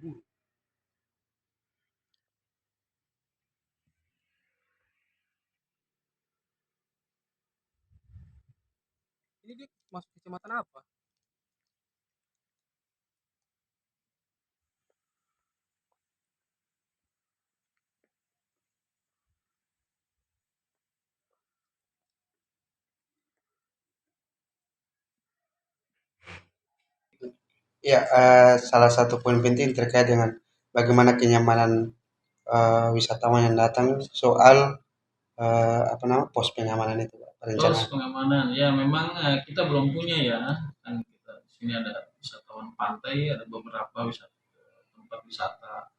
dulu. Ini dia masuk kecamatan apa? Ya, salah satu poin penting terkait dengan bagaimana kenyamanan wisatawan yang datang soal apa nama pos pengamanan itu, Pak, Terus perencanaan. pengamanan, ya memang kita belum punya ya, kan kita di sini ada wisatawan pantai, ada beberapa tempat wisata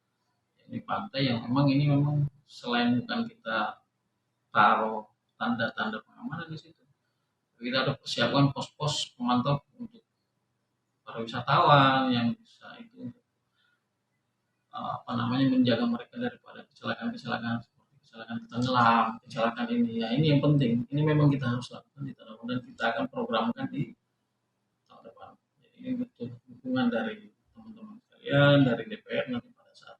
ini pantai yang memang ini memang selain bukan kita taruh tanda-tanda pengamanan di situ, kita ada persiapan pos-pos pemantau untuk para wisatawan yang bisa itu apa namanya menjaga mereka daripada kecelakaan-kecelakaan seperti kecelakaan tenggelam, kecelakaan ini. Ya ini yang penting. Ini memang kita harus lakukan di tahun depan dan kita akan programkan di tahun depan. Jadi ini butuh dukungan dari teman-teman sekalian, dari DPR nanti pada saat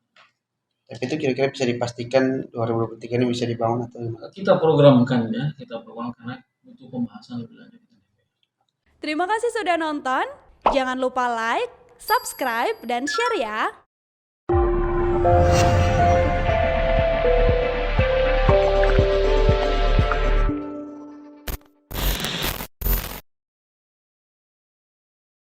Tapi itu kira-kira bisa dipastikan 2023 ini bisa dibangun atau gimana? kita programkan ya, kita programkan karena butuh pembahasan lebih lanjut. Terima kasih sudah nonton. Jangan lupa like, subscribe, dan share ya.